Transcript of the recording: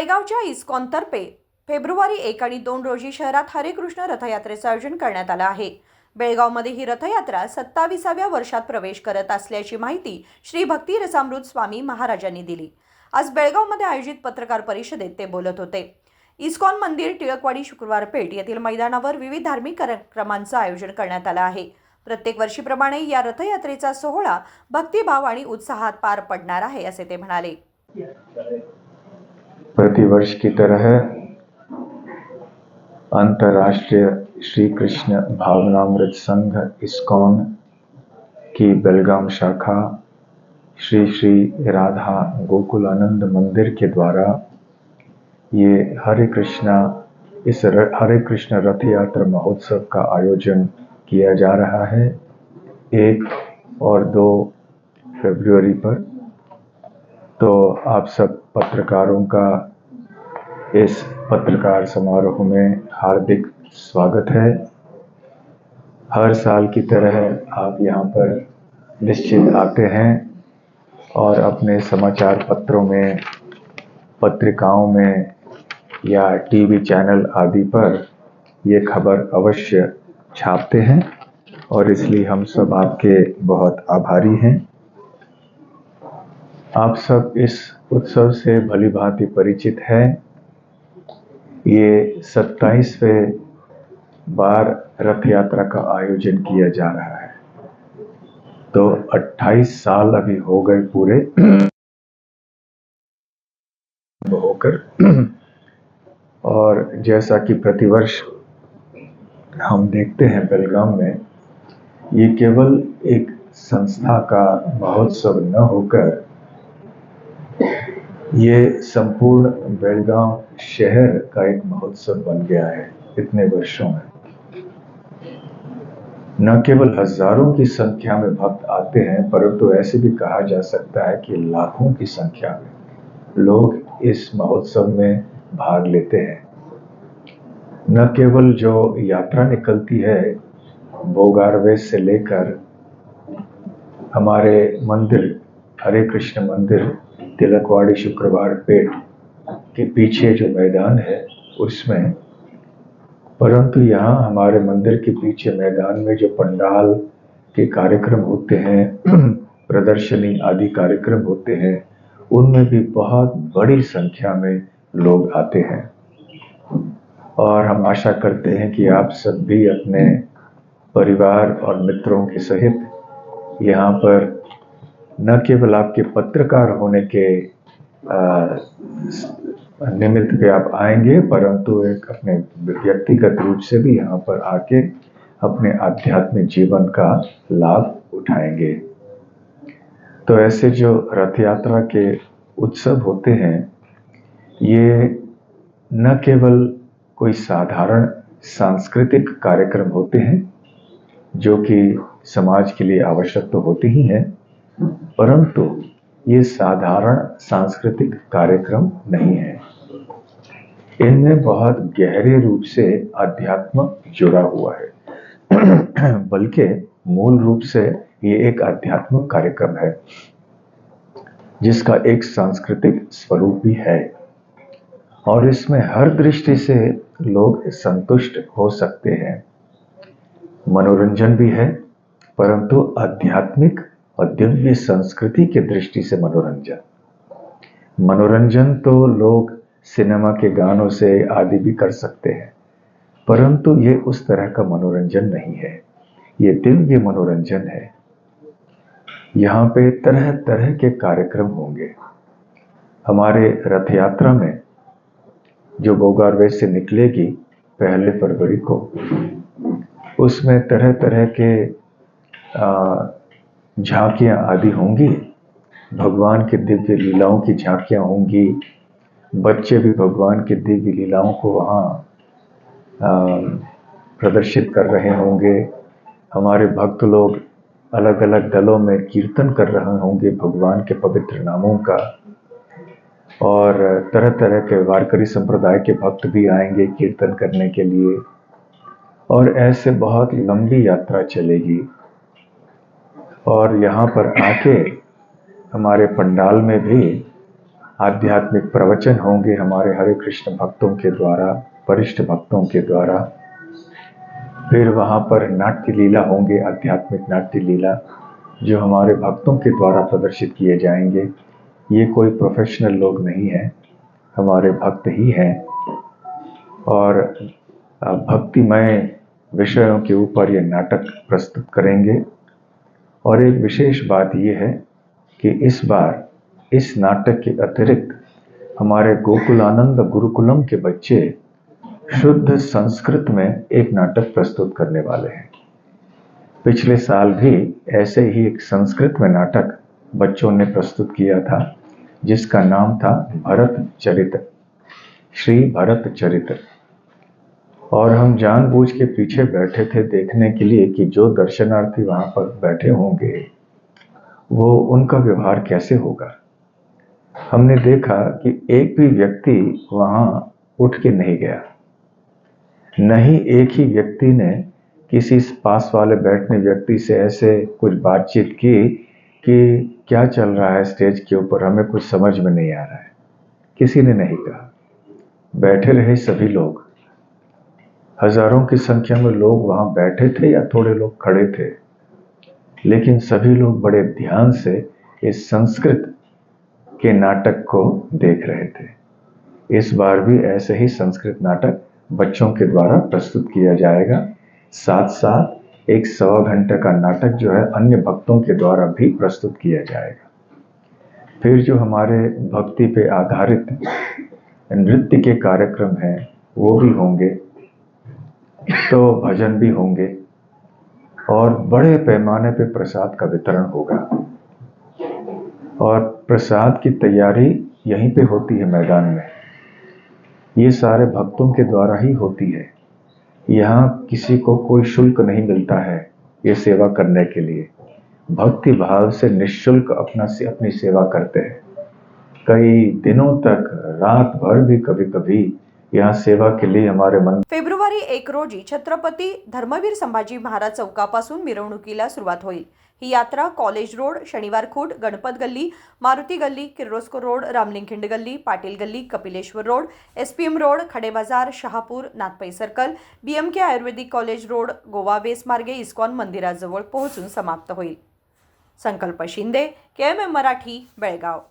बेळगावच्या इस्कॉनतर्फे फेब्रुवारी 1 आणि 2 रोजी शहरात हरे कृष्ण रथयात्रेचं आयोजन करण्यात आलं आहे। बेळगावमध्ये ही रथयात्रा 27व्या वर्षात प्रवेश करत असल्याची माहिती श्री भक्ती रसामृत स्वामी महाराजांनी दिली। आज बेळगावमध्ये आयोजित पत्रकार परिषदेत ते बोलत होते। इस्कॉन मंदिर टिळकवाडी शुक्रवार पेठ येथील मैदानावर विविध धार्मिक कार्यक्रमांचं आयोजन करण्यात आलं आहे। प्रत्येक वर्षीप्रमाणे या रथयात्रेचा सोहळा भक्तिभाव आणि उत्साहात पार पडणार आहे असे ते म्हणाले। प्रतिवर्ष की तरह अंतर्राष्ट्रीय श्री कृष्ण भावनामृत संघ इस्कॉन की बेलगाम शाखा श्री श्री राधा गोकुलानंद मंदिर के द्वारा ये हरे कृष्ण रथ यात्रा महोत्सव का आयोजन किया जा रहा है 1 और 2 फरवरी पर। तो आप सब पत्रकारों का इस पत्रकार समारोह में हार्दिक स्वागत है। हर साल की तरह आप यहाँ पर निश्चित आते हैं और अपने समाचार पत्रों में, पत्रिकाओं में या टीवी चैनल आदि पर ये खबर अवश्य छापते हैं और इसलिए हम सब आपके बहुत आभारी हैं। आप सब इस उत्सव से भली भांति परिचित हैं। ये 27वें बार रथ यात्रा का आयोजन किया जा रहा है। तो 28 साल अभी हो गए पूरे होकर और जैसा कि प्रतिवर्ष हम देखते हैं बेलगाम में ये केवल एक संस्था का महोत्सव न होकर ये संपूर्ण बेलगाम शहर का एक महोत्सव बन गया है। इतने वर्षों में न केवल हजारों की संख्या में भक्त आते हैं परंतु ऐसे भी कहा जा सकता है कि लाखों की संख्या में लोग इस महोत्सव में भाग लेते हैं। न केवल जो यात्रा निकलती है बोगारवेस से लेकर हमारे मंदिर हरे कृष्ण मंदिर तिलकवाड़ी शुक्रवार पेठ के पीछे जो मैदान है उसमें, परंतु यहाँ हमारे मंदिर के पीछे मैदान में जो पंडाल के कार्यक्रम होते हैं प्रदर्शनी आदि कार्यक्रम होते हैं उनमें भी बहुत बड़ी संख्या में लोग आते हैं। और हम आशा करते हैं कि आप सब भी अपने परिवार और मित्रों के सहित यहाँ पर न केवल आपके पत्रकार होने के निमित्त पे आप आएंगे परंतु एक अपने व्यक्तिगत रूप से भी यहाँ पर आके अपने आध्यात्मिक जीवन का लाभ उठाएंगे। तो ऐसे जो रथ यात्रा के उत्सव होते हैं ये न केवल कोई साधारण सांस्कृतिक कार्यक्रम होते हैं जो कि समाज के लिए आवश्यक तो होते ही हैं, परंतु ये साधारण सांस्कृतिक कार्यक्रम नहीं है। इनमें बहुत गहरे रूप से अध्यात्म जुड़ा हुआ है बल्कि मूल रूप से ये एक आध्यात्मिक कार्यक्रम है जिसका एक सांस्कृतिक स्वरूप भी है और इसमें हर दृष्टि से लोग संतुष्ट हो सकते हैं। मनोरंजन भी है परंतु आध्यात्मिक और दिव्य संस्कृति की दृष्टि से मनोरंजन तो लोग सिनेमा के गानों से आदि भी कर सकते हैं परंतु ये उस तरह का मनोरंजन नहीं है, ये दिव्य मनोरंजन है। यहाँ पे तरह तरह के कार्यक्रम होंगे। हमारे रथ यात्रा में जो बोगारवेस से निकलेगी 1 फरवरी को उसमें तरह तरह के झांकियाँ आदि होंगी। भगवान के दिव्य लीलाओं की झांकियाँ होंगी। बच्चे भी भगवान के दिव्य लीलाओं को वहाँ प्रदर्शित कर रहे होंगे। हमारे भक्त लोग अलग अलग दलों में कीर्तन कर रहे होंगे भगवान के पवित्र नामों का और तरह तरह के वारकरी संप्रदाय के भक्त भी आएंगे कीर्तन करने के लिए और ऐसे बहुत लंबी यात्रा चलेगी। और यहाँ पर आके हमारे पंडाल में भी आध्यात्मिक प्रवचन होंगे हमारे हरे कृष्ण भक्तों के द्वारा, वरिष्ठ भक्तों के द्वारा। फिर वहाँ पर नाट्य लीला होंगे, आध्यात्मिक नाट्य लीला जो हमारे भक्तों के द्वारा प्रदर्शित किए जाएंगे। ये कोई प्रोफेशनल लोग नहीं हैं, हमारे भक्त ही हैं और भक्तिमय विषयों के ऊपर ये नाटक प्रस्तुत करेंगे। और एक विशेष बात ये है कि इस बार इस नाटक के अतिरिक्त हमारे गोकुलानंद गुरुकुलम के बच्चे शुद्ध संस्कृत में एक नाटक प्रस्तुत करने वाले हैं। पिछले साल भी ऐसे ही एक संस्कृत में नाटक बच्चों ने प्रस्तुत किया था जिसका नाम था भरत चरित्र, श्री भरत चरित्र। और हम जानबूझ के पीछे बैठे थे देखने के लिए कि जो दर्शनार्थी वहां पर बैठे होंगे वो उनका व्यवहार कैसे होगा। हमने देखा कि एक भी व्यक्ति वहां उठ के नहीं गया, नहीं एक ही व्यक्ति ने किसी पास वाले बैठने व्यक्ति से ऐसे कुछ बातचीत की कि क्या चल रहा है स्टेज के ऊपर, हमें कुछ समझ में नहीं आ रहा है। किसी ने नहीं कहा। बैठे रहे सभी लोग, हजारों की संख्या में लोग वहां बैठे थे या थोड़े लोग खड़े थे, लेकिन सभी लोग बड़े ध्यान से इस संस्कृत के नाटक को देख रहे थे। इस बार भी ऐसे ही संस्कृत नाटक बच्चों के द्वारा प्रस्तुत किया जाएगा। साथ साथ एक 1.25 घंटे का नाटक जो है अन्य भक्तों के द्वारा भी प्रस्तुत किया जाएगा। फिर जो हमारे भक्ति पे आधारित नृत्य के कार्यक्रम हैं वो भी होंगे, तो भजन भी होंगे और बड़े पैमाने पे प्रसाद का वितरण होगा। और प्रसाद की तैयारी यहीं पे होती है मैदान में, ये सारे भक्तों के द्वारा ही होती है। यहाँ किसी को कोई शुल्क नहीं मिलता है ये सेवा करने के लिए। भक्ति भाव से निःशुल्क अपनी सेवा करते हैं। कई दिनों तक रात भर भी कभी कभी यहाँ सेवा के लिए हमारे मन। फेब्रुवारी 1 रोजी छत्रपती धर्मवीर संभाजी महाराज चौकापासून मिरवणुकीला सुरुवात होईल। ही यात्रा कॉलेज रोड, शनिवार खूट, गणपत गल्ली, मारुती गल्ली, किर्लोस्कर रोड, रामलिंगखिंड गल्ली, पाटील गल्ली, Kapileshwar road, SPM road, Khade Bazar, Shahapur, Nathpai circle, BMK Ayurvedic college road, Goa Ves मार्गे इस्कॉन मंदिराजवळ पोहोचून समाप्त होईल। संकल्प शिंदे, KMM मराठी, बेळगाव।